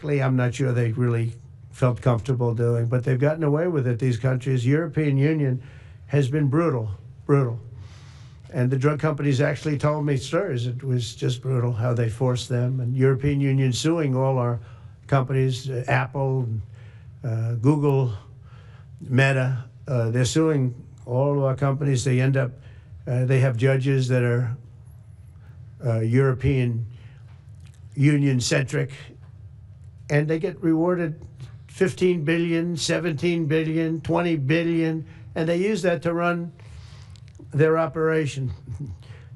I'm not sure they really felt comfortable doing, but they've gotten away with it, these countries. European Union has been brutal, brutal. And the drug companies actually told me stories. It was just brutal how they forced them. And European Union suing all our companies, Apple, Google, Meta. They're suing all of our companies. They end up, they have judges that are European Union-centric, and they get rewarded 15 billion, 17 billion, 20 billion, and they use that to run their operation.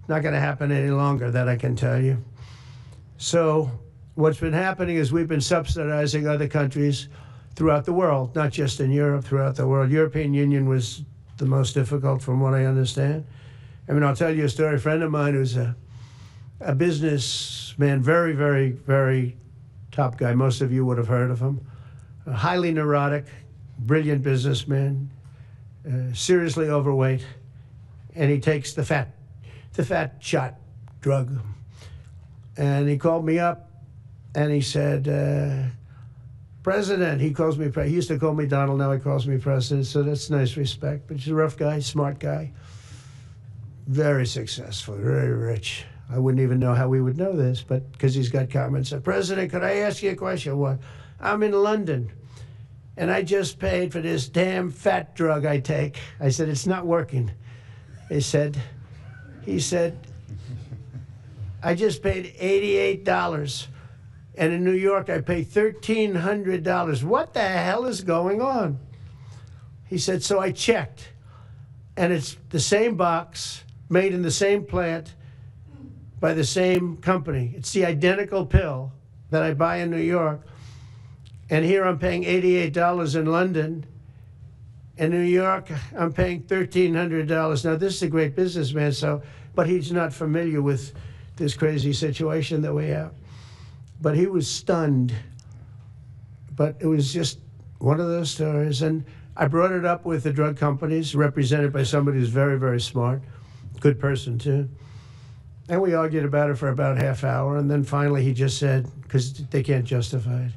Not going to happen any longer, that I can tell you. So what's been happening is we've been subsidizing other countries throughout the world, not just in Europe, throughout the world. European Union was the most difficult from what I understand. I mean, I'll tell you a story. A friend of mine who's a businessman, very, very, very top guy. Most of you would have heard of him. A highly neurotic, brilliant businessman, seriously overweight, and he takes the fat shot drug. And he called me up, and he said, President, he calls me, he used to call me Donald, now he calls me President, so that's nice respect. But he's a rough guy, smart guy, very successful, very rich. I wouldn't even know how we would know this, but because he's got comments. Said, President, could I ask you a question? What? I'm in London, and I just paid for this damn fat drug I take. I said, it's not working. He said, I just paid $88. And in New York, I pay $1,300. What the hell is going on? He said, so I checked. And it's the same box, made in the same plant, by the same company. It's the identical pill that I buy in New York. And here I'm paying $88 in London. In New York, I'm paying $1,300. Now, this is a great businessman, but he's not familiar with this crazy situation that we have. But he was stunned. But it was just one of those stories. And I brought it up with the drug companies, represented by somebody who's very, very smart, good person too. And we argued about it for about half hour. And then finally he just said, because they can't justify it,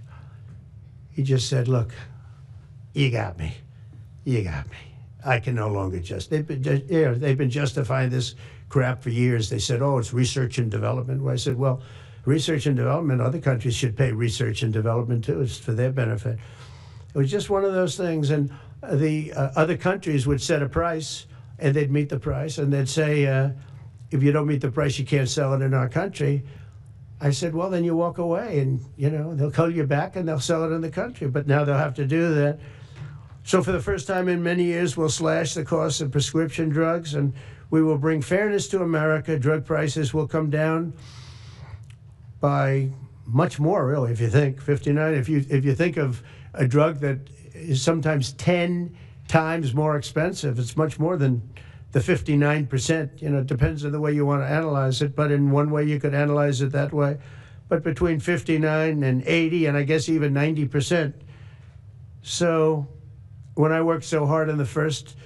he just said, look, you got me. You got me. I can no longer they've been justifying this crap for years. They said, oh, it's research and development. Well, I said, well, research and development, other countries should pay research and development too. It's for their benefit. It was just one of those things. And the other countries would set a price, and they'd meet the price, and they'd say, if you don't meet the price, you can't sell it in our country. I said, well, then you walk away, and they'll call you back, and they'll sell it in the country. But now they'll have to do that. So for the first time in many years, we'll slash the cost of prescription drugs, and we will bring fairness to America. Drug prices will come down by much more, really, if you think 59. If you think of a drug that is sometimes 10 times more expensive, it's much more than the 59%. It depends on the way you want to analyze it, but in one way you could analyze it that way. But between 59 and 80, and I guess even 90%. So when I worked so hard in the first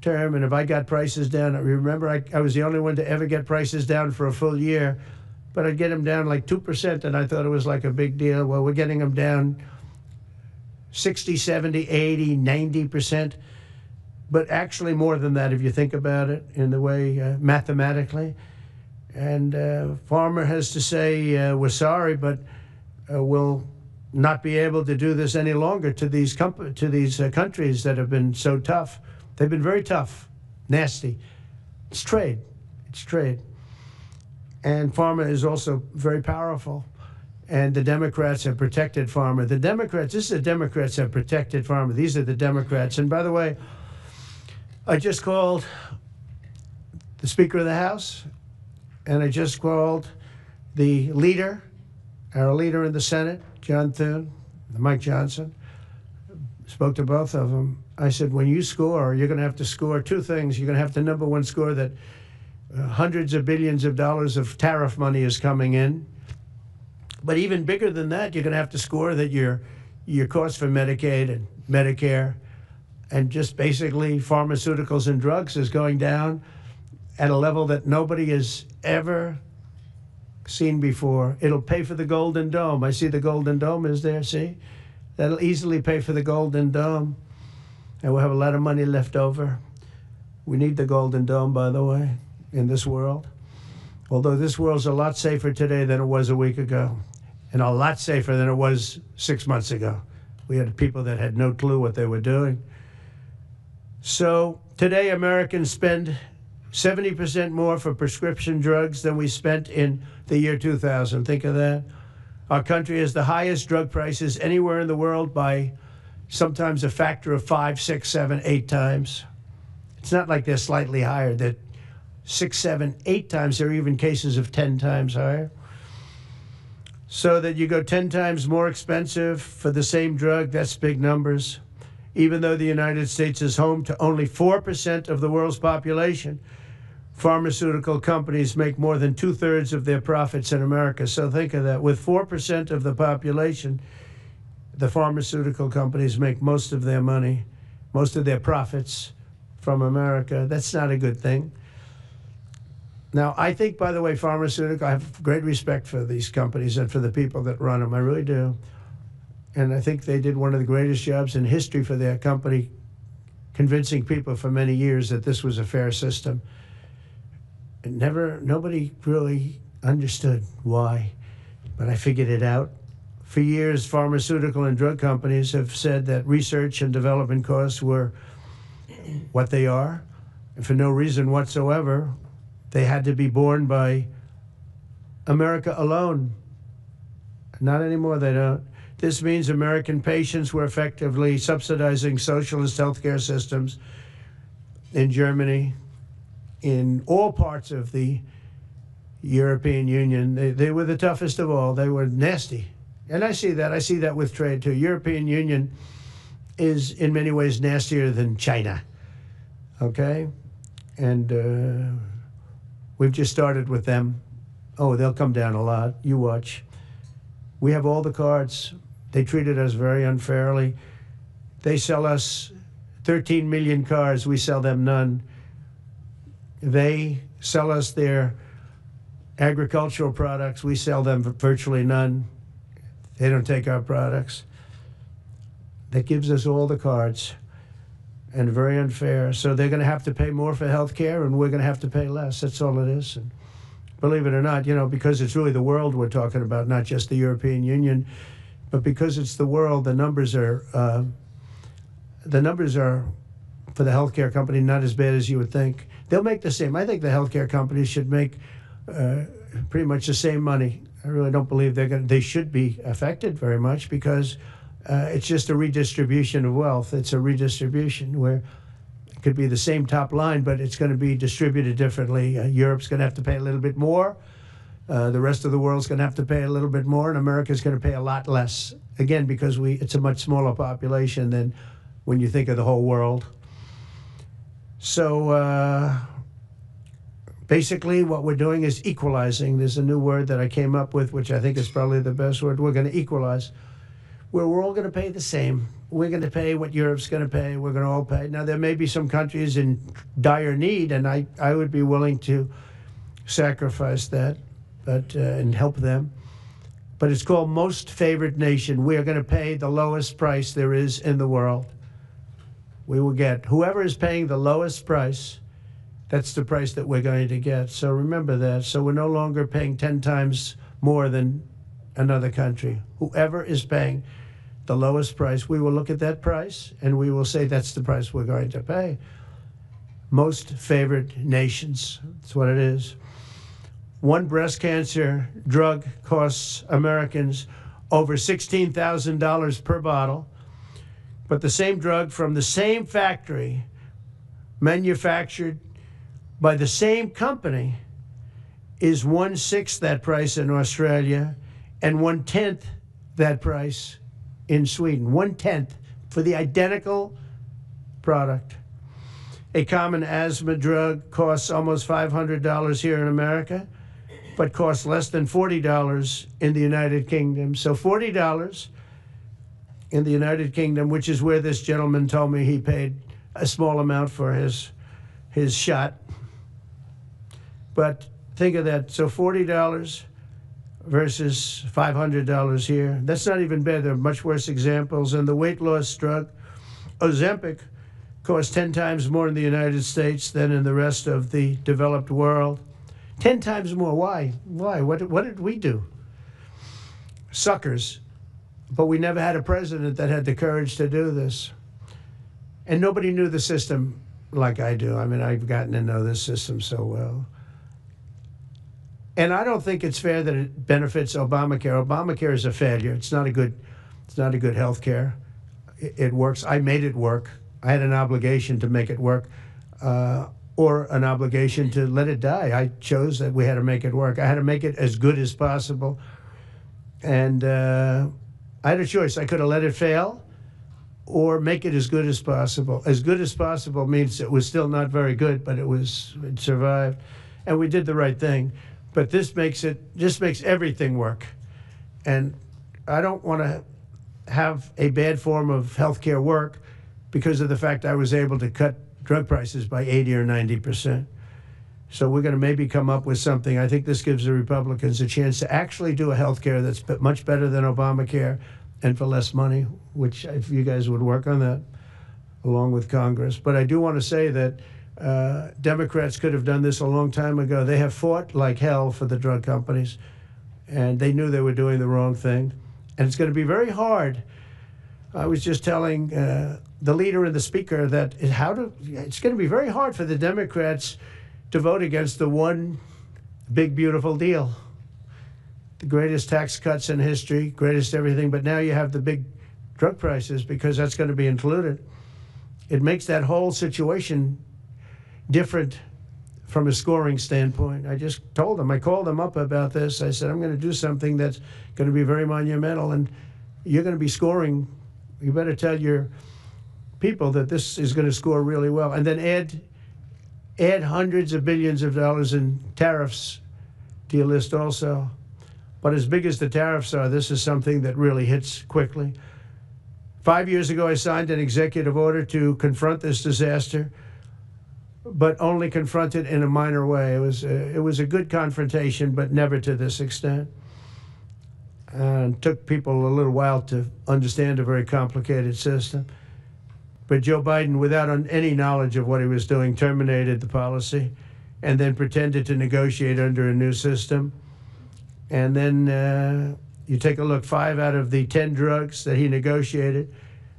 term, and if I got prices down, I remember I was the only one to ever get prices down for a full year, but I'd get them down like 2%, and I thought it was like a big deal. Well, we're getting them down 60, 70, 80, 90%, but actually more than that if you think about it in the way mathematically. And Pharma has to say, we're sorry, but we'll not be able to do this any longer to these countries that have been so tough. They've been very tough, nasty. It's trade. It's trade. And pharma is also very powerful. And the Democrats have protected pharma. This is the Democrats have protected pharma. These are the Democrats. And by the way, I just called the Speaker of the House, and I just called the leader, our leader in the Senate, John Thune, Mike Johnson. Spoke to both of them. I said, when you score, you're going to have to score two things. You're going to have to, number one, score that hundreds of billions of dollars of tariff money is coming in. But even bigger than that, you're going to have to score that your cost for Medicaid and Medicare and just basically pharmaceuticals and drugs is going down at a level that nobody has ever seen before. It'll pay for the Golden Dome. I see the Golden Dome is there, see? That'll easily pay for the Golden Dome. And we'll have a lot of money left over. We need the Golden Dome, by the way, in this world. Although this world's a lot safer today than it was a week ago, and a lot safer than it was 6 months ago. We had people that had no clue what they were doing. So today Americans spend 70% more for prescription drugs than we spent in the year 2000. Think of that. Our country has the highest drug prices anywhere in the world by sometimes a factor of 5, 6, 7, 8 times. It's not like they're slightly higher. They're 6, 7, 8 times. There are even cases of 10 times higher. So that you go 10 times more expensive for the same drug, that's big numbers. Even though the United States is home to only 4% of the world's population, pharmaceutical companies make more than 2/3 of their profits in America. So think of that. With 4% of the population, the pharmaceutical companies make most of their money, most of their profits from America. That's not a good thing. Now, I think, by the way, I have great respect for these companies and for the people that run them. I really do. And I think they did one of the greatest jobs in history for their company, convincing people for many years that this was a fair system. And nobody really understood why, but I figured it out. For years, pharmaceutical and drug companies have said that research and development costs were what they are, and for no reason whatsoever. They had to be borne by America alone. Not anymore, they don't. This means American patients were effectively subsidizing socialist healthcare systems in Germany, in all parts of the European Union. They were the toughest of all. They were nasty. And I see that. I see that with trade, too. European Union is in many ways nastier than China, okay? And we've just started with them. Oh, they'll come down a lot. You watch. We have all the cards. They treated us very unfairly. They sell us 13 million cars. We sell them none. They sell us their agricultural products. We sell them virtually none. They don't take our products. That gives us all the cards, and very unfair. So they're going to have to pay more for health care, and we're going to have to pay less. That's all it is. And believe it or not, because it's really the world we're talking about, not just the European Union, but because it's the world, the numbers are for the healthcare company not as bad as you would think. They'll make the same. I think the healthcare companies should make pretty much the same money. I really don't believe they should be affected very much, because it's just a redistribution of wealth. It's a redistribution where it could be the same top line, but it's going to be distributed differently. Europe's going to have to pay a little bit more. The rest of the world's going to have to pay a little bit more, and America's going to pay a lot less. Again, because it's a much smaller population than when you think of the whole world. So basically what we're doing is equalizing. There's a new word that I came up with, which I think is probably the best word. We're going to equalize, where we're all going to pay the same. We're going to pay what Europe's going to pay. We're going to all pay. Now, there may be some countries in dire need, and I would be willing to sacrifice that, and help them. But it's called most favored nation. We are going to pay the lowest price there is in the world. We will get whoever is paying the lowest price. That's the price that we're going to get. So remember that. So we're no longer paying 10 times more than another country. Whoever is paying the lowest price, we will look at that price and we will say that's the price we're going to pay. Most favored nations. That's what it is. One breast cancer drug costs Americans over $16,000 per bottle, but the same drug from the same factory, manufactured by the same company, is 1/6 that price in Australia and 1/10 that price in Sweden. 1/10 for the identical product. A common asthma drug costs almost $500 here in America, but costs less than $40 in the United Kingdom. So $40 in the United Kingdom, which is where this gentleman told me he paid a small amount for his shot. But think of that. So $40 versus $500 here. That's not even bad. There are much worse examples. And the weight loss drug, Ozempic, costs 10 times more in the United States than in the rest of the developed world. 10 times more. Why? Why? What did we do? Suckers. But we never had a president that had the courage to do this. And nobody knew the system like I do. I mean, I've gotten to know this system so well. And I don't think it's fair that it benefits Obamacare. Obamacare is a failure. It's not a good health care. It works. I made it work. I had an obligation to make it work, or an obligation to let it die. I chose that we had to make it work. I had to make it as good as possible. And I had a choice. I could have let it fail or make it as good as possible. As good as possible means it was still not very good, but it survived. And we did the right thing. But this makes everything work. And I don't want to have a bad form of healthcare work because of the fact I was able to cut drug prices by 80 or 90%. So we're going to maybe come up with something. I think this gives the Republicans a chance to actually do a healthcare that's much better than Obamacare and for less money, which if you guys would work on that along with Congress. But I do want to say that Democrats could have done this a long time ago. They have fought like hell for the drug companies, and they knew they were doing the wrong thing. And it's going to be very hard. I was just telling the leader and the speaker that it's going to be very hard for the Democrats to vote against the one big, beautiful deal. The greatest tax cuts in history, greatest everything, but now you have the big drug prices because that's going to be included. It makes that whole situation different from a scoring standpoint. I just told them, I called them up about this. I said, I'm going to do something that's going to be very monumental, and you're going to be scoring. You better tell your people that this is going to score really well. And then add hundreds of billions of dollars in tariffs to your list also. But as big as the tariffs are, this is something that really hits quickly. 5 years ago, I signed an executive order to confront this disaster, but only confront it in a minor way. It was a good confrontation, but never to this extent. And it took people a little while to understand a very complicated system. But Joe Biden, without any knowledge of what he was doing, terminated the policy and then pretended to negotiate under a new system. And then you take a look, 5 out of the 10 drugs that he negotiated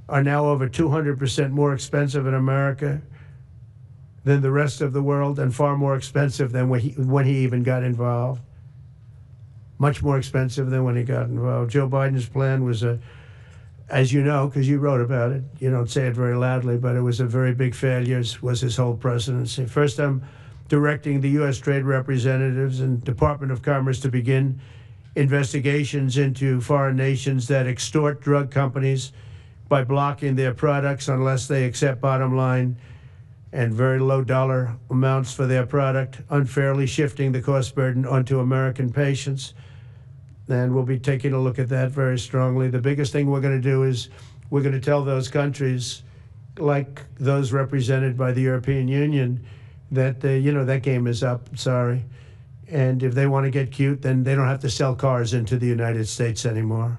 are now over 200% more expensive in America than the rest of the world, and far more expensive than when he even got involved. Much more expensive than when he got involved. Joe Biden's plan was as you know, because you wrote about it, you don't say it very loudly, but it was a very big failure, was his whole presidency. First, I'm directing the U.S. Trade Representatives and Department of Commerce to begin investigations into foreign nations that extort drug companies by blocking their products unless they accept bottom line and very low dollar amounts for their product, unfairly shifting the cost burden onto American patients. And we'll be taking a look at that very strongly. The biggest thing we're going to do is we're going to tell those countries, like those represented by the European Union, that, that game is up, sorry. And if they want to get cute, then they don't have to sell cars into the United States anymore.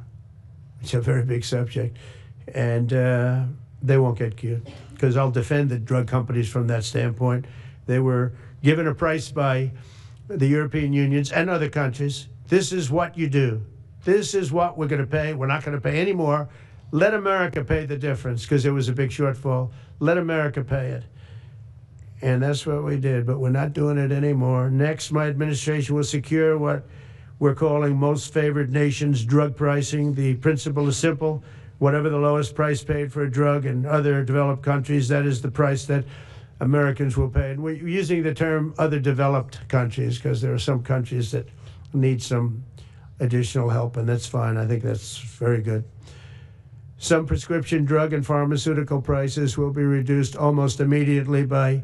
It's a very big subject. And they won't get cute, because I'll defend the drug companies from that standpoint. They were given a price by the European Unions and other countries. This is what you do. This is what we're going to pay. We're not going to pay any more. Let America pay the difference, because there was a big shortfall. Let America pay it. And that's what we did, but we're not doing it anymore. Next, my administration will secure what we're calling most favored nations drug pricing. The principle is simple. Whatever the lowest price paid for a drug in other developed countries, that is the price that Americans will pay. And we're using the term other developed countries because there are some countries that need some additional help, and that's fine. I think that's very good. Some prescription drug and pharmaceutical prices will be reduced almost immediately by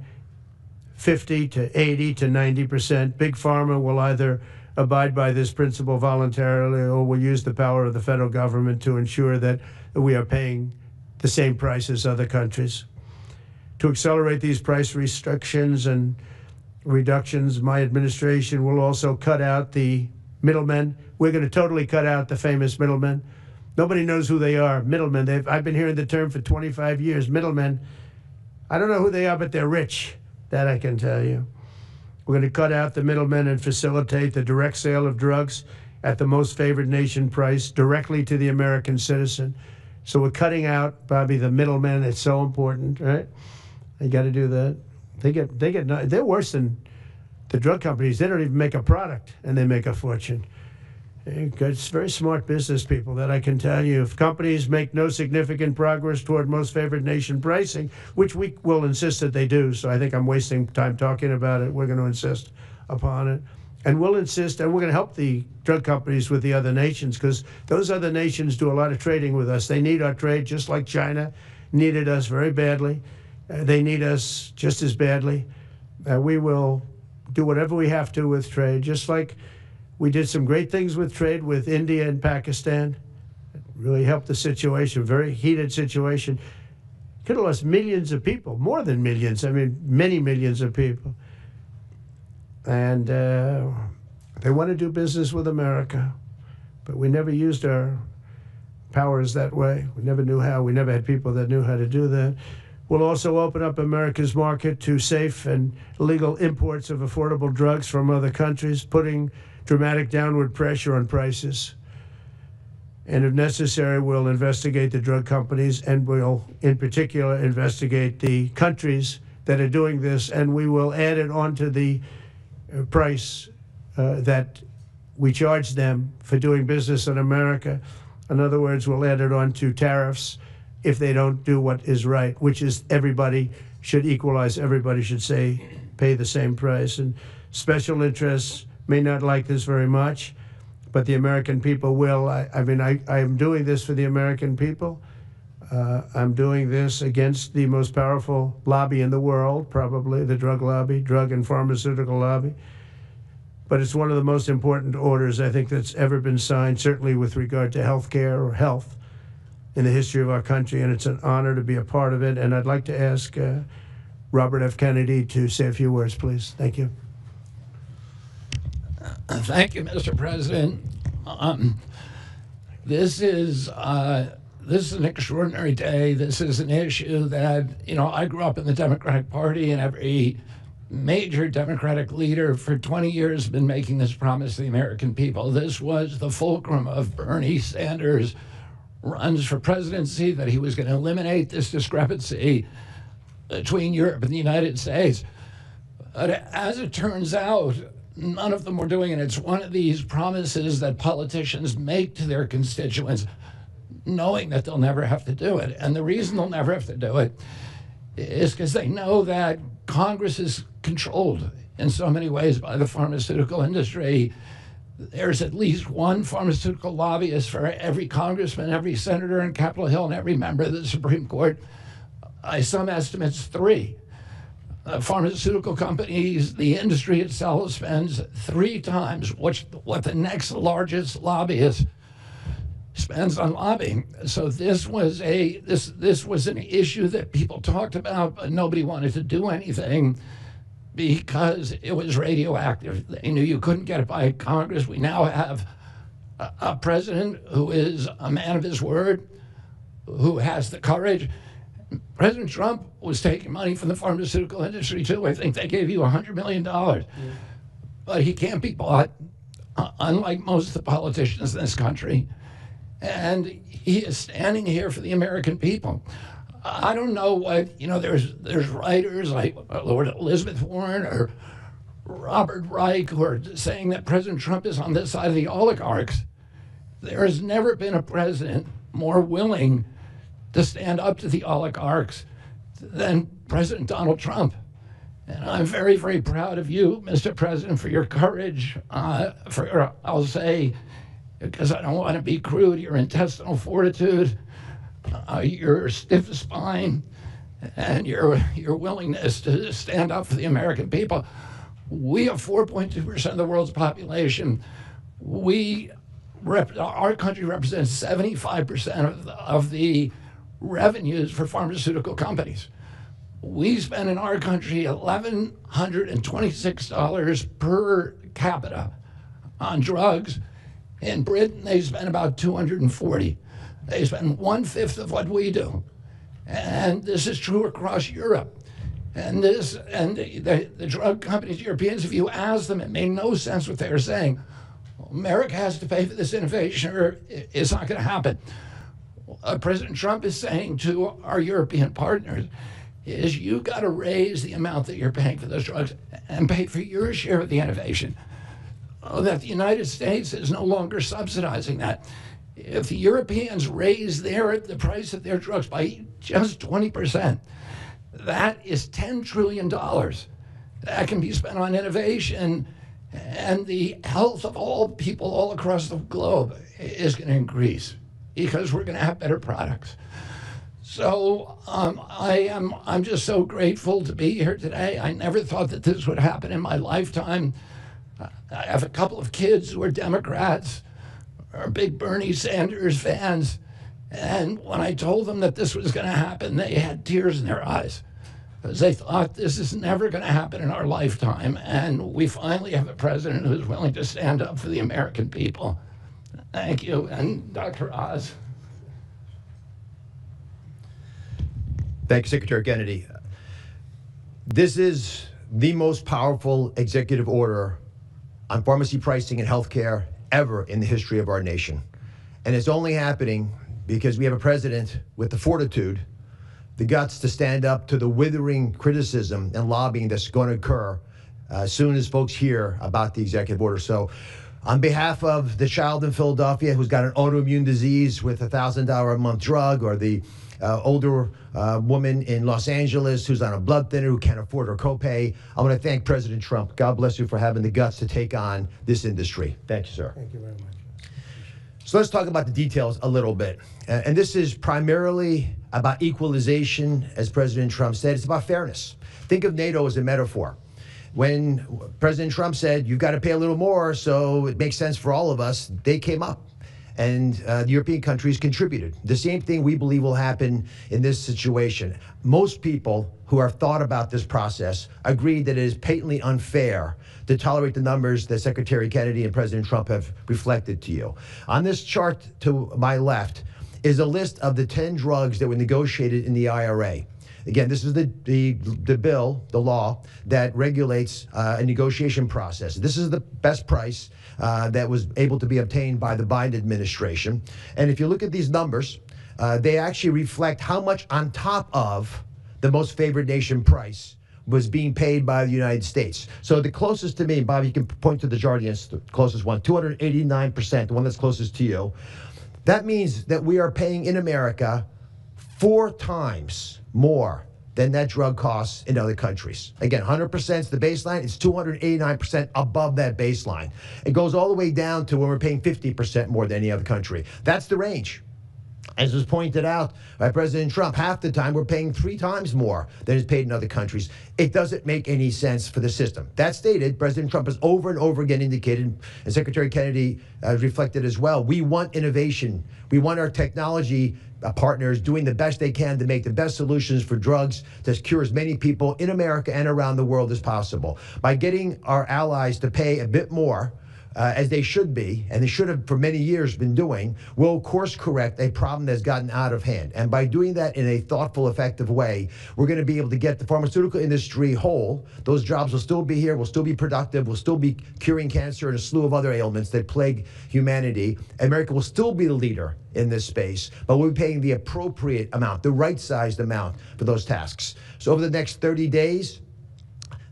50 to 80 to 90%. Big Pharma will either abide by this principle voluntarily or will use the power of the federal government to ensure that we are paying the same price as other countries. To accelerate these price restrictions and reductions, my administration will also cut out the middlemen. We're going to totally cut out the famous middlemen. Nobody knows who they are. Middlemen. I've been hearing the term for 25 years. Middlemen. I don't know who they are, but they're rich. That I can tell you. We're going to cut out the middlemen and facilitate the direct sale of drugs at the most favored nation price directly to the American citizen. So we're cutting out, Bobby, the middlemen. It's so important, right? You got to do that. They're worse than the drug companies. They don't even make a product, and they make a fortune. It's very smart business people, that I can tell you. If companies make no significant progress toward most favored nation pricing, which we will insist that they do, so I think I'm wasting time talking about it. We're going to insist upon it. And we'll insist, and we're going to help the drug companies with the other nations, because those other nations do a lot of trading with us. They need our trade, just like China needed us very badly. They need us just as badly. We will do whatever we have to with trade, just like we did some great things with trade with India and Pakistan. It really helped the situation, very heated situation. Could have lost millions of people, more than millions. I mean, many millions of people. And they want to do business with America, but we never used our powers that way. We never knew how. We never had people that knew how to do that. We'll also open up America's market to safe and legal imports of affordable drugs from other countries, putting dramatic downward pressure on prices. And if necessary, we'll investigate the drug companies, and we'll, in particular, investigate the countries that are doing this, and we will add it onto the price that we charge them for doing business in America. In other words, we'll add it onto tariffs if they don't do what is right, which is everybody should equalize. Everybody should pay the same price. And special interests may not like this very much, but the American people will. I am doing this for the American people. I'm doing this against the most powerful lobby in the world, probably the drug lobby, drug and pharmaceutical lobby. But it's one of the most important orders, I think, that's ever been signed, certainly with regard to health care or health in the history of our country, and it's an honor to be a part of it. And I'd like to ask Robert F. Kennedy to say a few words, please. Thank you. Thank you, Mr. President. This is an extraordinary day. This is an issue that, I grew up in the Democratic Party, and every major Democratic leader for 20 years has been making this promise to the American people. This was the fulcrum of Bernie Sanders' runs for presidency, that he was going to eliminate this discrepancy between Europe and the United States. But as it turns out, none of them were doing it. It's one of these promises that politicians make to their constituents, knowing that they'll never have to do it. And the reason they'll never have to do it is because they know that Congress is controlled in so many ways by the pharmaceutical industry. There's at least one pharmaceutical lobbyist for every congressman, every senator in Capitol Hill, and every member of the Supreme Court. By some estimates, 3. Pharmaceutical companies, the industry itself, spends 3 times what the next largest lobbyist spends on lobbying. So this was an issue that people talked about, but nobody wanted to do anything because it was radioactive. They knew you couldn't get it by Congress. We now have a president who is a man of his word, who has the courage. President Trump was taking money from the pharmaceutical industry too. I think they gave you $100 million. But he can't be bought, unlike most of the politicians in this country. And he is standing here for the American people. I don't know what, there's writers like Lord Elizabeth Warren or Robert Reich who are saying that President Trump is on this side of the oligarchs. There has never been a president more willing to stand up to the oligarchs than President Donald Trump. And I'm very, very proud of you, Mr. President, for your courage, I'll say, because I don't want to be crude, your intestinal fortitude, your stiff spine, and your willingness to stand up for the American people. We have 4.2% of the world's population. Our country represents 75% of the revenues for pharmaceutical companies. We spend in our country $1,126 per capita on drugs. In Britain, they spend about 240. They spend 1/5 of what we do. And this is true across Europe. And the drug companies, Europeans, if you ask them, it made no sense what they were saying. America has to pay for this innovation or it's not going to happen. President Trump is saying to our European partners is you've got to raise the amount that you're paying for those drugs and pay for your share of the innovation. That the United States is no longer subsidizing that. If the Europeans raise the price of their drugs by just 20%, that is $10 trillion that can be spent on innovation, and the health of all people all across the globe is going to increase because we're going to have better products. So I'm just so grateful to be here today. I never thought that this would happen in my lifetime. I have a couple of kids who are Democrats, are big Bernie Sanders fans, and when I told them that this was going to happen, they had tears in their eyes because they thought this is never going to happen in our lifetime, and we finally have a president who's willing to stand up for the American people. Thank you, and Dr. Oz. Thank you, Secretary Kennedy. This is the most powerful executive order on pharmacy pricing and healthcare ever in the history of our nation. And it's only happening because we have a president with the fortitude, the guts to stand up to the withering criticism and lobbying that's going to occur as soon as folks hear about the executive order. So on behalf of the child in Philadelphia who's got an autoimmune disease with a $1,000 a month drug, or the older woman in Los Angeles who's on a blood thinner who can't afford her copay, I want to thank President Trump. God bless you for having the guts to take on this industry. Thank you, sir. Thank you very much. So let's talk about the details a little bit. And this is primarily about equalization, as President Trump said. It's about fairness. Think of NATO as a metaphor. When President Trump said, you've got to pay a little more so it makes sense for all of us, they came up. And the European countries contributed. The same thing we believe will happen in this situation. Most people who have thought about this process agree that it is patently unfair to tolerate the numbers that Secretary Kennedy and President Trump have reflected to you. On this chart to my left is a list of the 10 drugs that were negotiated in the IRA. Again, this is the bill, the law, that regulates a negotiation process. This is the best price that was able to be obtained by the Biden administration. And if you look at these numbers, they actually reflect how much on top of the most favored nation price was being paid by the United States. So the closest to me, Bob, you can point to the chart against the closest one, 289%, the one that's closest to you. That means that we are paying in America 4 times more than that drug costs in other countries. Again, 100% is the baseline. It's 289% above that baseline. It goes all the way down to when we're paying 50% more than any other country. That's the range. As was pointed out by President Trump, half the time we're paying 3 times more than is paid in other countries. It doesn't make any sense for the system. That stated, President Trump has over and over again indicated, and Secretary Kennedy reflected as well, we want innovation. We want our technology partners doing the best they can to make the best solutions for drugs to cure as many people in America and around the world as possible. By getting our allies to pay a bit more, as they should be, and they should have for many years been doing, will course correct a problem that's gotten out of hand. And by doing that in a thoughtful, effective way, we're going to be able to get the pharmaceutical industry whole. Those jobs will still be here, will still be productive, will still be curing cancer and a slew of other ailments that plague humanity. America will still be the leader in this space, but we'll be paying the appropriate amount, the right-sized amount for those tasks. So over the next 30 days,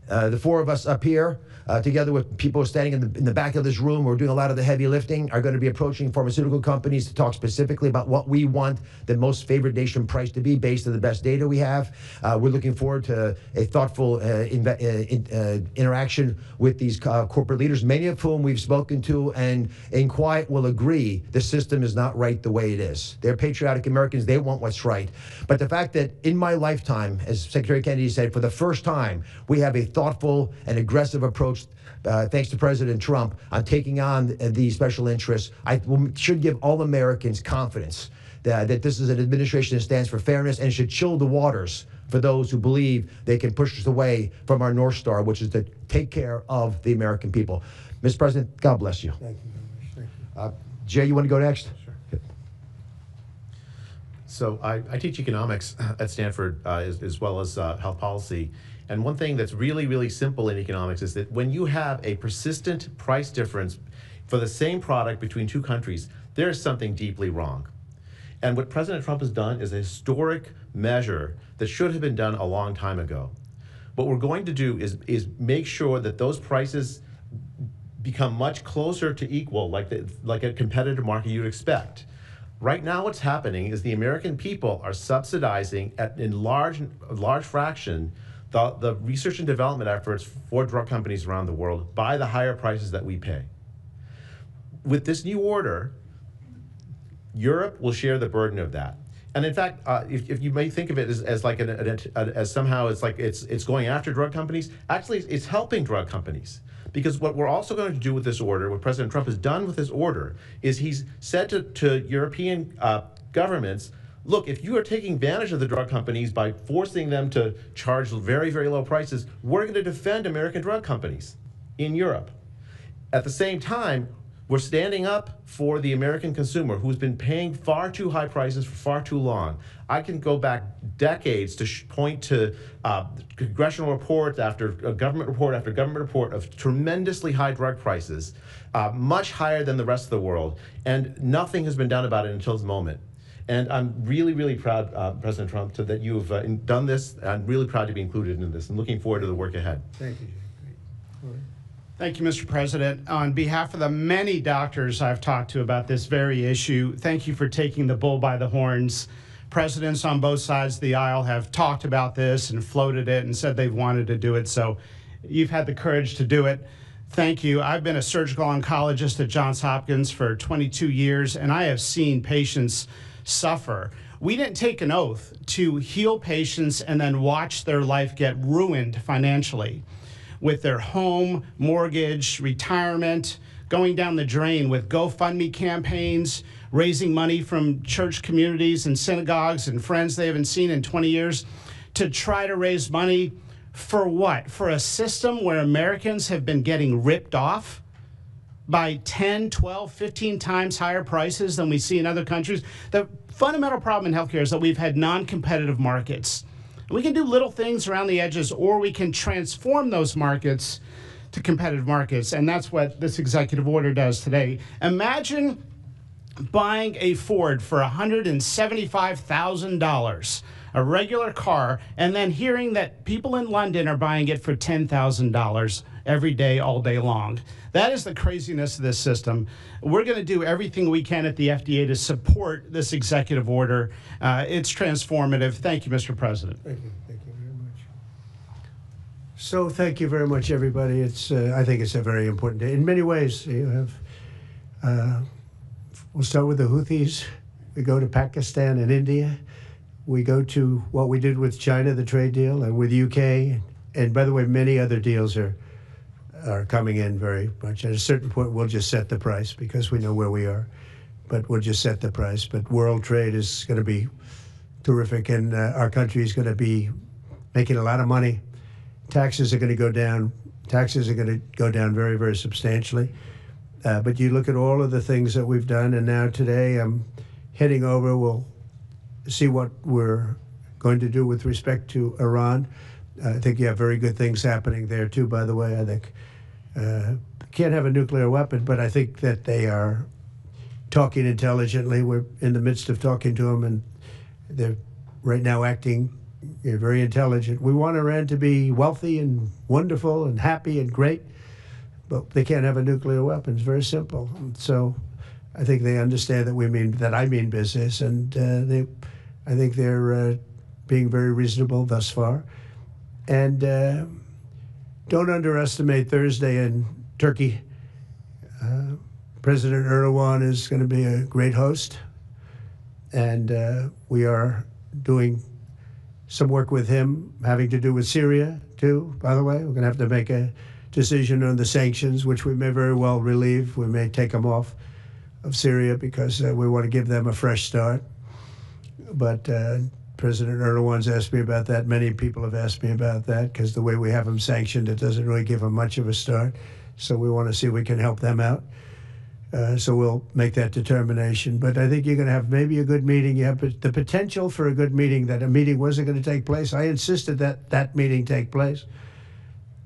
the 4 of us up here, together with people standing in the back of this room who are doing a lot of the heavy lifting, are going to be approaching pharmaceutical companies to talk specifically about what we want the most favored nation price to be based on the best data we have. We're looking forward to a thoughtful interaction with these corporate leaders, many of whom we've spoken to and in quiet will agree the system is not right the way it is. They're patriotic Americans. They want what's right. But the fact that in my lifetime, as Secretary Kennedy said, for the first time, we have a thoughtful and aggressive approach thanks to President Trump, on taking on the special interests, should give all Americans confidence that this is an administration that stands for fairness and should chill the waters for those who believe they can push us away from our North Star, which is to take care of the American people. Mr. President, God bless you. Thank you very much. Thank you. Jay, you want to go next? Sure. So I teach economics at Stanford as well as health policy. And one thing that's really, really simple in economics is that when you have a persistent price difference for the same product between two countries, there's something deeply wrong. And what President Trump has done is a historic measure that should have been done a long time ago. What we're going to do is make sure that those prices become much closer to equal, like a competitive market you'd expect. Right now, what's happening is the American people are subsidizing in large fraction the research and development efforts for drug companies around the world by the higher prices that we pay. With this new order, Europe will share the burden of that. And in fact, if you may think of it as like as somehow it's going after drug companies, actually it's helping drug companies. Because what we're also going to do with this order, what President Trump has done with this order, is he's said to European governments, look, if you are taking advantage of the drug companies by forcing them to charge very, very low prices, we're going to defend American drug companies in Europe. At the same time, we're standing up for the American consumer who's been paying far too high prices for far too long. I can go back decades to point to congressional reports after government report after government report of tremendously high drug prices, much higher than the rest of the world, and nothing has been done about it until this moment. And I'm really, really proud, President Trump, that you've done this. I'm really proud to be included in this and looking forward to the work ahead. Thank you, Jay. Great. All right. Thank you, Mr. President. On behalf of the many doctors I've talked to about this very issue, thank you for taking the bull by the horns. Presidents on both sides of the aisle have talked about this and floated it and said they've wanted to do it, so you've had the courage to do it. Thank you. I've been a surgical oncologist at Johns Hopkins for 22 years, and I have seen patients suffer. We didn't take an oath to heal patients and then watch their life get ruined financially with their home, mortgage, retirement, going down the drain with GoFundMe campaigns, raising money from church communities and synagogues and friends they haven't seen in 20 years to try to raise money for what? For a system where Americans have been getting ripped off by 10, 12, 15 times higher prices than we see in other countries. The fundamental problem in healthcare is that we've had non-competitive markets. We can do little things around the edges, or we can transform those markets to competitive markets, and that's what this executive order does today. Imagine buying a Ford for $175,000, a regular car, and then hearing that people in London are buying it for $10,000 every day, all day long. That is the craziness of this system. We're going to do everything we can at the FDA to support this executive order. It's transformative. Thank you, Mr. President. Thank you. Thank you very much. So thank you very much, everybody. It's I think it's a very important day. In many ways, you have, we'll start with the Houthis. We go to Pakistan and India. We go to what we did with China, the trade deal, and with UK. And by the way, many other deals are coming in very much. At a certain point, we'll just set the price because we know where we are. But we'll just set the price. But world trade is going to be terrific, and our country is going to be making a lot of money. Taxes are going to go down. Taxes are going to go down very, very substantially. But you look at all of the things that we've done, and now today I'm heading over. We'll see what we're going to do with respect to Iran. I think you have very good things happening there, too, by the way. I think can't have a nuclear weapon, but I think that they are talking intelligently. We're in the midst of talking to them, and they're right now acting very intelligent. We want Iran to be wealthy and wonderful and happy and great, but they can't have a nuclear weapon. It's very simple. And so I think they understand that I mean business, and I think they're being very reasonable thus far. And don't underestimate Thursday in Turkey. President Erdogan is going to be a great host. And we are doing some work with him having to do with Syria, too, by the way. We're going to have to make a decision on the sanctions, which we may very well relieve. We may take them off of Syria because we want to give them a fresh start. But President Erdogan's asked me about that. Many people have asked me about that because the way we have them sanctioned, it doesn't really give them much of a start. So we want to see if we can help them out. So we'll make that determination. But I think you're going to have maybe a good meeting. You have the potential for a good meeting, that a meeting wasn't going to take place. I insisted that that meeting take place.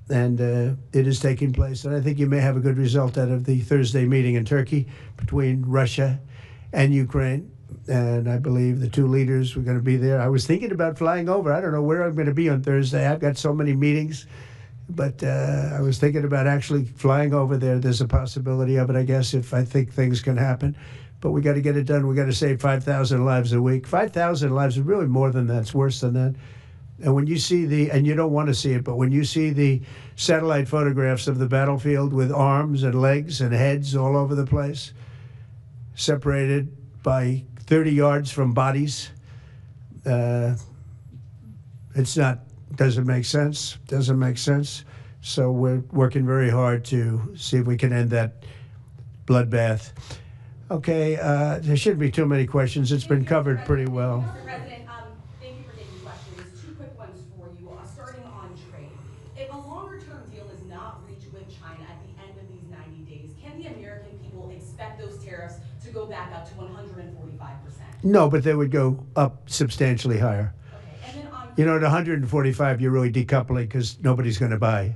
And it is taking place. And I think you may have a good result out of the Thursday meeting in Turkey between Russia and Ukraine. And I believe the two leaders were going to be there. I was thinking about flying over. I don't know where I'm going to be on Thursday. I've got so many meetings. But I was thinking about actually flying over there. There's a possibility of it, I guess, if I think things can happen. But we got to get it done. We got to save 5,000 lives a week. 5,000 lives is really more than that. It's worse than that. And when you see and you don't want to see it, but when you see the satellite photographs of the battlefield with arms and legs and heads all over the place, separated by 30 yards from bodies, doesn't make sense. Doesn't make sense. So we're working very hard to see if we can end that bloodbath. Okay, there shouldn't be too many questions. It's been covered pretty well. Mr. President, thank you for taking questions. Two quick ones for you. Starting on trade. If a longer-term deal is not reached with China at the end of these 90 days, can the American people expect those tariffs to go back up to 145%? No, but they would go up substantially higher. Okay, and then You know, at 145, you're really decoupling because nobody's going to buy.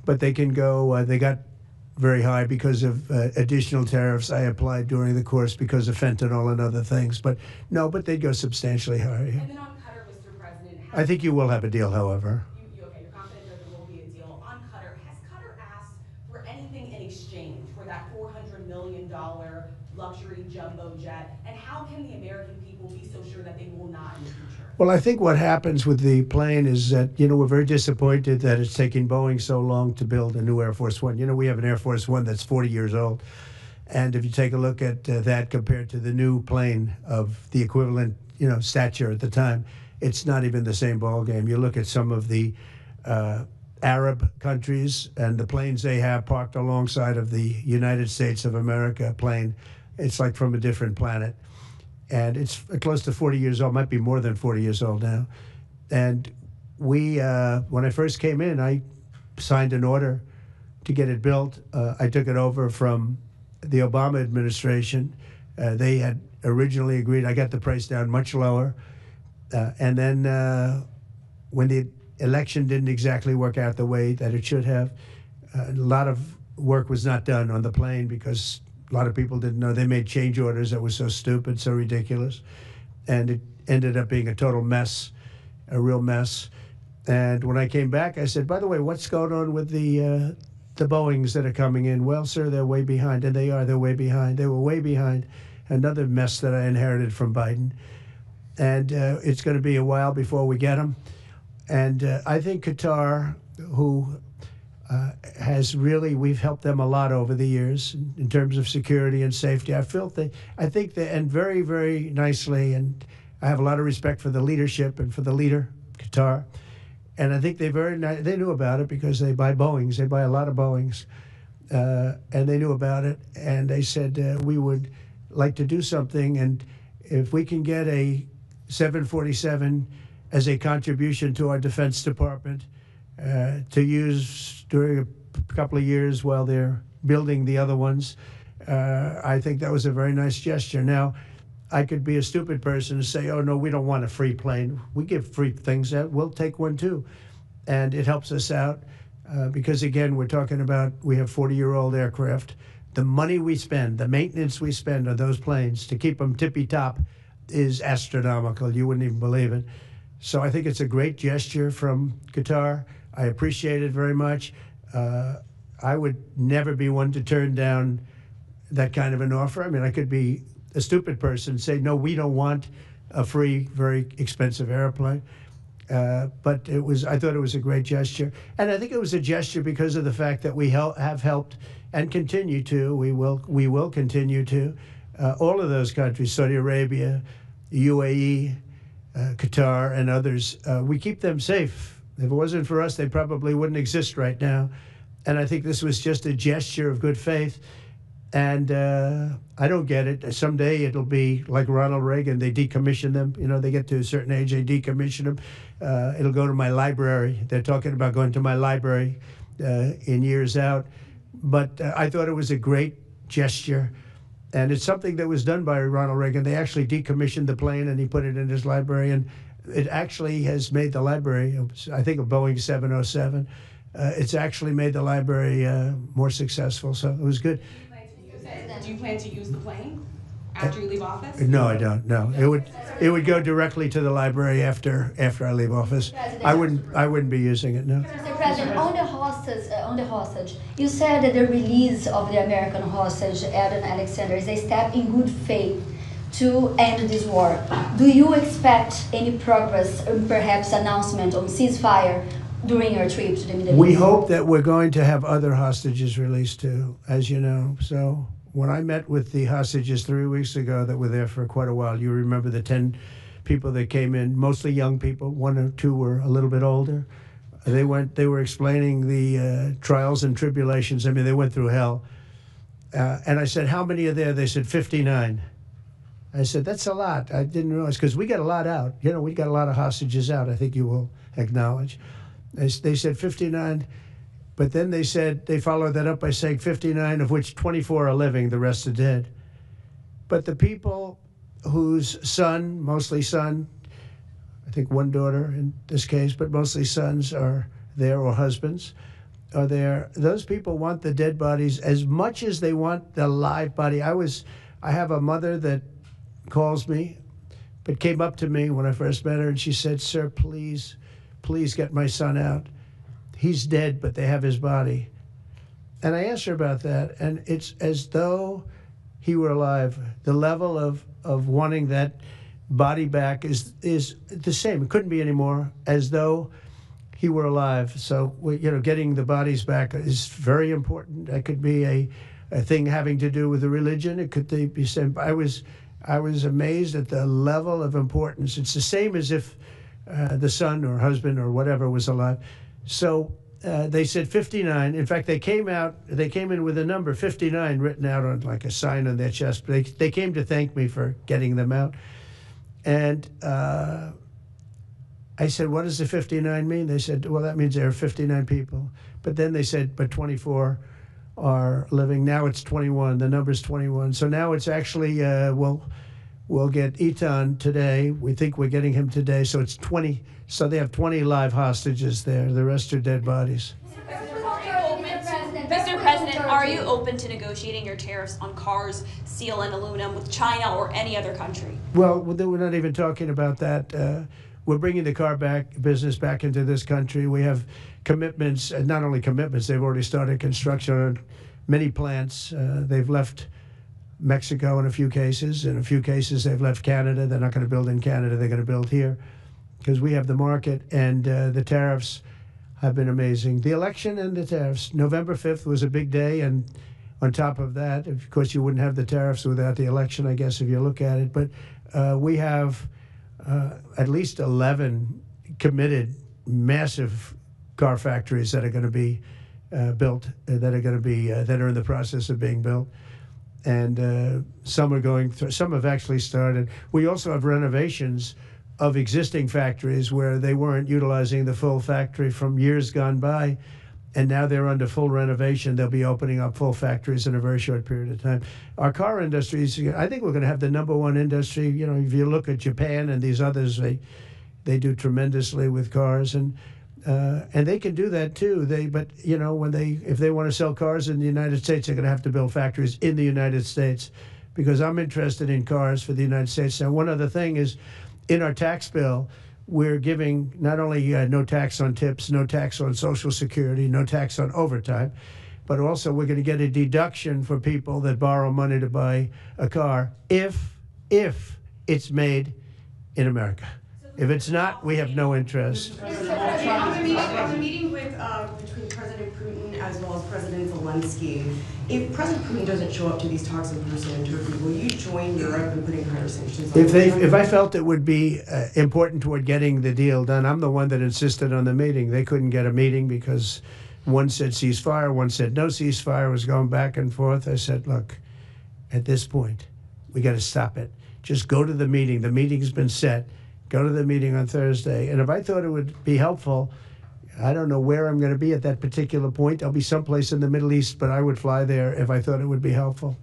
But they can go, they got very high because of additional tariffs I applied during the course because of fentanyl and other things. But no, but they'd go substantially higher. And then on Qatar, Mr. President, I think you will have a deal, however. You're confident that there will be a deal. On Qatar, has Qatar asked for anything in exchange for that $400 million luxury jumbo jet? And how can the American people be so sure that they will not in the future? Well, I think what happens with the plane is that, we're very disappointed that it's taking Boeing so long to build a new Air Force One. We have an Air Force One that's 40 years old. And if you take a look at that compared to the new plane of the equivalent, stature at the time, it's not even the same ballgame. You look at some of the Arab countries and the planes they have parked alongside of the United States of America plane. It's like from a different planet. And it's close to 40 years old, might be more than 40 years old now. And we, when I first came in, I signed an order to get it built. I took it over from the Obama administration. They had originally agreed. I got the price down much lower. And then when the election didn't exactly work out the way that it should have, a lot of work was not done on the plane because a lot of people didn't know. They made change orders that were so stupid, so ridiculous. And it ended up being a total mess, a real mess. And when I came back, I said, by the way, what's going on with the Boeings that are coming in? Well, sir, they're way behind. And they're way behind. They were way behind. Another mess that I inherited from Biden. And it's going to be a while before we get them. And I think Qatar, who we've helped them a lot over the years in terms of security and safety. I think they end very, very nicely, and I have a lot of respect for the leadership and for the leader, Qatar. And I think they knew about it because they buy Boeings. They buy a lot of Boeings, and they knew about it. And they said we would like to do something, and if we can get a 747 as a contribution to our Defense Department to use during a couple of years while they're building the other ones. I think that was a very nice gesture. Now, I could be a stupid person and say, oh, no, we don't want a free plane. We give free things out. We'll take one, too. And it helps us out because, again, we're talking about we have 40-year-old aircraft. The money we spend, the maintenance we spend on those planes to keep them tippy-top is astronomical. You wouldn't even believe it. So I think it's a great gesture from Qatar. I appreciate it very much. I would never be one to turn down that kind of an offer. I mean, I could be a stupid person and say, no, we don't want a free, very expensive airplane. But I thought it was a great gesture. And I think it was a gesture because of the fact that we have helped and continue to, we will continue to, all of those countries, Saudi Arabia, UAE, Qatar, and others, we keep them safe. If it wasn't for us, they probably wouldn't exist right now. And I think this was just a gesture of good faith. And I don't get it. Someday it'll be like Ronald Reagan. They decommission them. You know, they get to a certain age, they decommission them. It'll go to my library. They're talking about going to my library in years out. But I thought it was a great gesture. And it's something that was done by Ronald Reagan. They actually decommissioned the plane and he put it in his library. And it actually has made the library, I think, a Boeing 707. It's actually made the library more successful. So it was good. Do you plan to use the plane after you leave office? No, I don't. No, it would go directly to the library after I leave office. I wouldn't be using it. No. Mr. President, on the hostage, you said that the release of the American hostage, Eden Alexander, is a step in good faith to end this war. Do you expect any progress, or perhaps announcement on ceasefire during your trip to the Middle East? We hope that we're going to have other hostages released too, as you know. So when I met with the hostages 3 weeks ago that were there for quite a while, you remember the 10 people that came in, mostly young people. 1 or 2 were a little bit older. They were explaining the trials and tribulations. I mean, they went through hell. And I said, how many are there? They said 59. I said, that's a lot. I didn't realize, because we got a lot out. You know, we got a lot of hostages out, I think you will acknowledge. They said 59, but then they said, they followed that up by saying 59, of which 24 are living, the rest are dead. But the people whose son, mostly son, I think 1 daughter in this case, but mostly sons are there, or husbands are there, those people want the dead bodies as much as they want the live body. I have a mother that calls me, but came up to me when I first met her, and she said, sir, please get my son out. He's dead, but they have his body. And I asked her about that, and it's as though he were alive. The level of wanting that body back is the same. It couldn't be any more, as though he were alive. So, you know, getting the bodies back is very important. That could be a thing having to do with the religion. It could be same. I was amazed at the level of importance. It's the same as if the son or husband or whatever was alive. So they said 59. In fact, they came in with a number 59 written out on like a sign on their chest. They came to thank me for getting them out. And I said, what does the 59 mean? They said, well, that means there are 59 people. But then they said, but 24 are living. Now it's 21. The number's 21. So now it's actually, we'll get Etan today. We think we're getting him today. So it's 20. So they have 20 live hostages there. The rest are dead bodies. Mr. President, are you open to negotiating your tariffs on cars, steel, and aluminum with China or any other country? Well, we're not even talking about that. We're bringing the car business back into this country. We have commitments, and not only commitments, they've already started construction on many plants. They've left Mexico in a few cases. In a few cases, they've left Canada. They're not going to build in Canada. They're going to build here because we have the market, and the tariffs have been amazing. The election and the tariffs. November 5th was a big day, and on top of that, of course, you wouldn't have the tariffs without the election, I guess, if you look at it. But we have at least 11 committed massive car factories that are going to be built, that are in the process of being built. And some are going through, some have actually started. We also have renovations of existing factories where they weren't utilizing the full factory from years gone by, and now they're under full renovation. They'll be opening up full factories in a very short period of time. Our car industries, I think we're going to have the #1 industry. You know, if you look at Japan and these others, they do tremendously with cars, and they can do that too. But you know, if they want to sell cars in the United States, they're going to have to build factories in the United States, because I'm interested in cars for the United States. Now, one other thing is, in our tax bill, we're giving not only no tax on tips, no tax on Social Security, no tax on overtime, but also we're going to get a deduction for people that borrow money to buy a car if it's made in America. If it's not, we have no interest. On the meeting between President Putin as well as President Zelensky, if President Putin doesn't show up to these talks in person in Turkey, will you join Europe in putting higher sanctions on If I felt it would be important toward getting the deal done, I'm the one that insisted on the meeting. They couldn't get a meeting because one said ceasefire, one said no ceasefire, was going back and forth. I said, look, at this point. We got to stop it. Just go to the meeting. The meeting's been set. Go to the meeting on Thursday. And if I thought it would be helpful, I don't know where I'm going to be at that particular point. I'll be someplace in the Middle East, but I would fly there if I thought it would be helpful.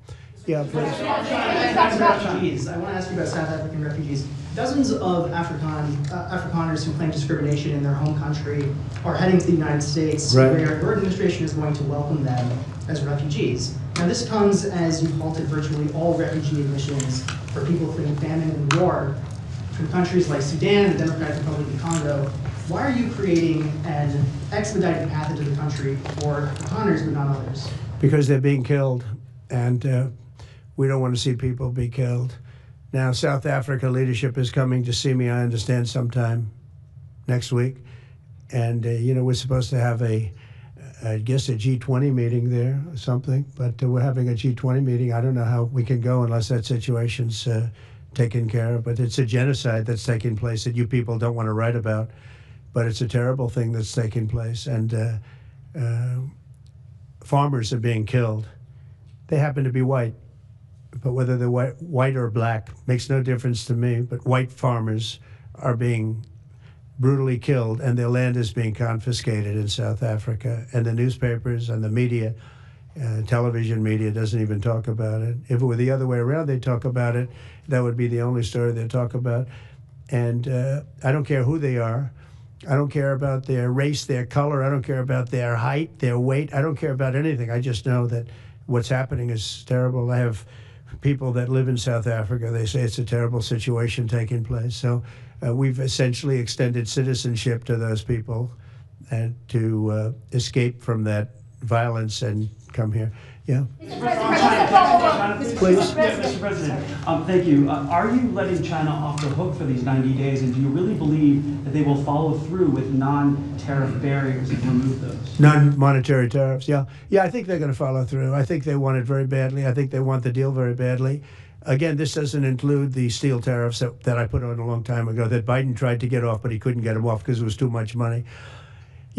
Yeah, please. Refugees. I want to ask you about South African refugees. Dozens of Afrikaners who claim discrimination in their home country are heading to the United States, Right. where your administration is going to welcome them as refugees. Now, this comes as you've halted virtually all refugee admissions for people fleeing famine and war from countries like Sudan, the Democratic Republic of Congo. Why are you creating an expedited path into the country for Afrikaners but not others? Because they're being killed, and we don't want to see people be killed. Now, South Africa leadership is coming to see me, I understand, sometime next week. And, we're supposed to have I guess a G20 meeting there or something, but we're having a G20 meeting. I don't know how we can go unless that situation's taken care of, but it's a genocide that's taking place that you people don't want to write about, but it's a terrible thing that's taking place, and farmers are being killed. They happen to be white, but whether they're white or black makes no difference to me, but white farmers are being brutally killed, and their land is being confiscated in South Africa. And the newspapers and the media, television media, doesn't even talk about it. If it were the other way around, they'd talk about it. That would be the only story they'd talk about. And I don't care who they are. I don't care about their race, their color. I don't care about their height, their weight. I don't care about anything. I just know that what's happening is terrible. I have people that live in South Africa. They say it's a terrible situation taking place. So we've essentially extended citizenship to those people and to escape from that violence and come here. Yeah. Please. Mr. President, thank you. Are you letting China off the hook for these 90 days, and do you really believe that they will follow through with non-tariff barriers and remove those? Non-monetary tariffs, yeah. Yeah, I think they're going to follow through. I think they want it very badly. I think they want the deal very badly. Again, this doesn't include the steel tariffs that I put on a long time ago that Biden tried to get off, but he couldn't get them off because it was too much money.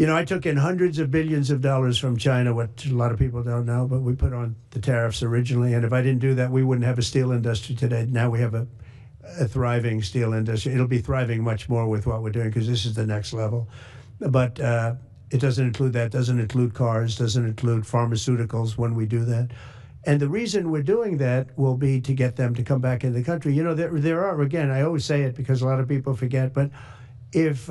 I took in hundreds of billions of dollars from China, what a lot of people don't know, but we put on the tariffs originally. And if I didn't do that, we wouldn't have a steel industry today. Now we have a thriving steel industry. It'll be thriving much more with what we're doing because this is the next level. But it doesn't include that, doesn't include cars, doesn't include pharmaceuticals when we do that. And the reason we're doing that will be to get them to come back in the country. There are, again, I always say it because a lot of people forget, but if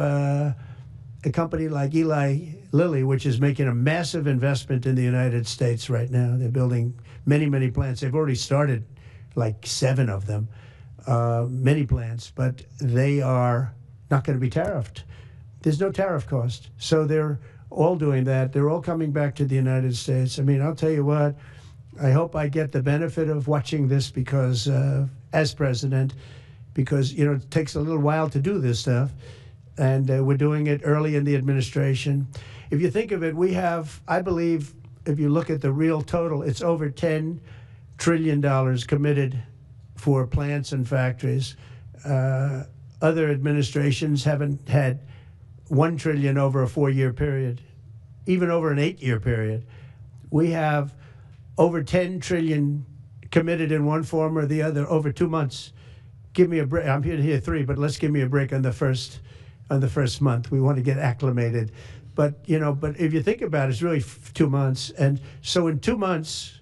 a company like Eli Lilly, which is making a massive investment in the United States right now. They're building many, many plants. They've already started like 7 of them, many plants, but they are not going to be tariffed. There's no tariff cost. So they're all doing that. They're all coming back to the United States. I mean, I'll tell you what, I hope I get the benefit of watching this because, as president, because, it takes a little while to do this stuff. And we're doing it early in the administration. If you think of it, we have, I believe, if you look at the real total, it's over $10 trillion committed for plants and factories. Other administrations haven't had $1 trillion over a 4-year period, even over an 8-year period. We have over $10 trillion committed in one form or the other over 2 months. Give me a break. I'm here 3, but let's give me a break on the first month. We want to get acclimated. But if you think about it, it's really 2 months. And so in 2 months,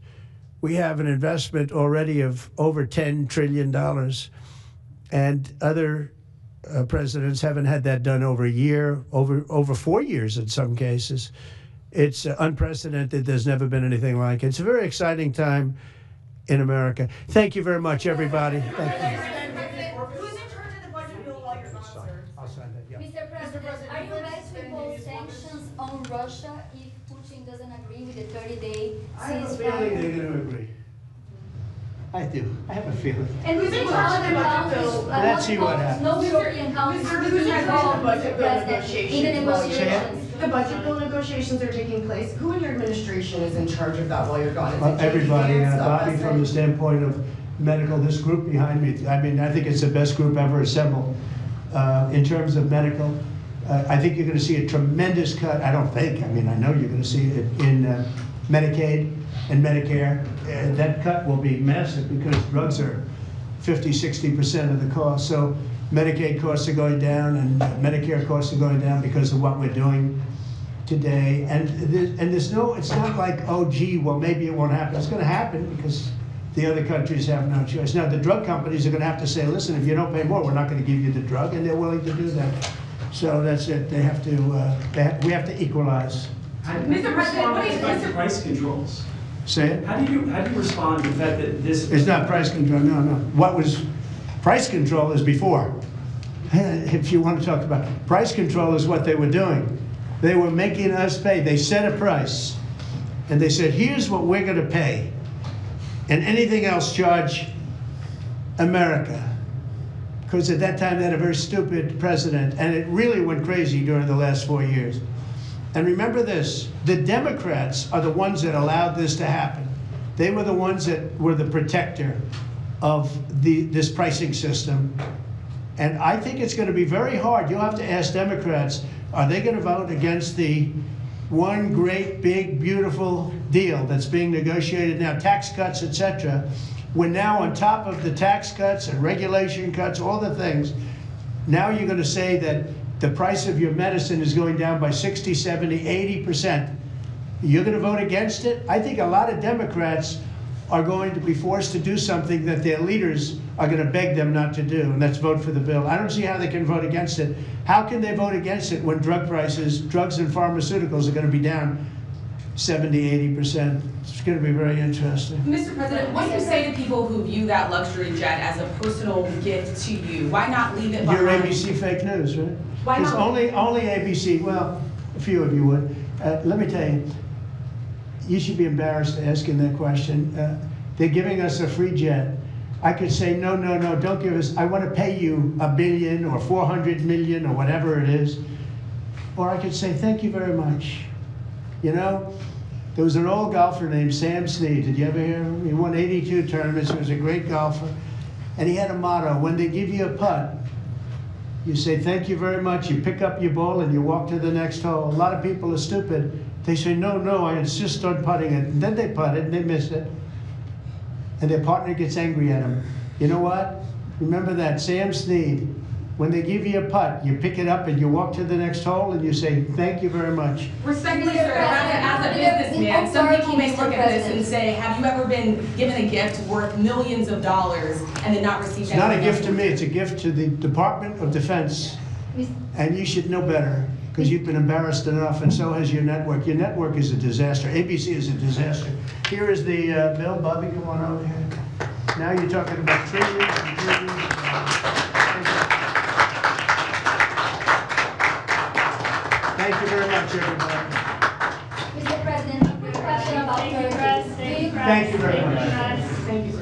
we have an investment already of over $10 trillion. And other presidents haven't had that done over a year, over 4 years in some cases. It's unprecedented. There's never been anything like it. It's a very exciting time in America. Thank you very much, everybody. Thank you. Mr. President, are you ready to impose sanctions on Russia if Putin doesn't agree with the 30-day ceasefire? I have a feeling they're going to agree. I do. I have a feeling. And we think other countries, Let's see what happens. no European countries Who's involved Mr. in the President, in the negotiations. The budget bill negotiations are taking place. Who in your administration is in charge of that while you're gone? Is it Everybody, JPS, Bobby, from the standpoint of medical, this group behind me, I mean, I think it's the best group ever assembled. In terms of medical, I think you're going to see a tremendous cut. I don't think. I mean, I know you're going to see it in Medicaid. and Medicare. That cut will be massive because drugs are 50-60% of the cost. So Medicaid costs are going down and Medicare costs are going down because of what we're doing today. And there's no, it's not like, oh gee, well maybe it won't happen. It's going to happen because the other countries have no choice. Now the drug companies are going to have to say, listen, if you don't pay more, we're not going to give you the drug, and they're willing to do that. So that's it. They have to. We have to equalize. Mr. President, what is the price controls? Say it. How do you respond to the fact that this? It's not price control. No, no. What was price control is before. If you want to talk about price control, is what they were doing. They were making us pay. They set a price, and they said, "Here's what we're going to pay, and anything else charge America." Because at that time they had a very stupid president, and it really went crazy during the last 4 years. And remember this, the Democrats are the ones that allowed this to happen. They were the ones that were the protector of this pricing system. And I think it's going to be very hard. You'll have to ask Democrats, are they going to vote against the one great, big, beautiful deal that's being negotiated now, tax cuts, etc. We're now on top of the tax cuts and regulation cuts, all the things. Now you're going to say that the price of your medicine is going down by 60, 70, 80%. You're going to vote against it? I think a lot of Democrats are going to be forced to do something that their leaders are going to beg them not to do, and that's vote for the bill. I don't see how they can vote against it. How can they vote against it when drug prices, drugs and pharmaceuticals are going to be down 70, 80%? It's going to be very interesting. Mr. President, what do you say to people who view that luxury jet as a personal gift to you? Why not leave it behind? You're ABC fake news, right? Why Because not? only ABC, well, a few of you would. Let me tell you, you should be embarrassed asking that question. They're giving us a free jet. I could say, no, no, no, don't give us, I want to pay you $1 billion or 400 million or whatever it is. Or I could say, thank you very much. You know, there was an old golfer named Sam Snead. Did you ever hear him? He won 82 tournaments. He was a great golfer. And he had a motto, when they give you a putt, you say, thank you very much. You pick up your ball and you walk to the next hole. A lot of people are stupid. They say, no, no, I insist on putting it. And then they putt it and they miss it. And their partner gets angry at them. You know what? Remember that, Sam Snead. When they give you a putt, you pick it up and you walk to the next hole and you say, thank you very much. Respectfully, sir, as a businessman, some people may look at this and say, have you ever been given a gift worth millions of dollars and then not received anything? It's not a gift to me, it's a gift to the Department of Defense. And you should know better, because you've been embarrassed enough, and so has your network. Your network is a disaster. ABC is a disaster. Here is the bill. Bobby, come on over here. Now you're talking about trillions and trillions. Thank you very much, everybody. Mr. President, a quick question about Turkey. Thank you very much. Thank you.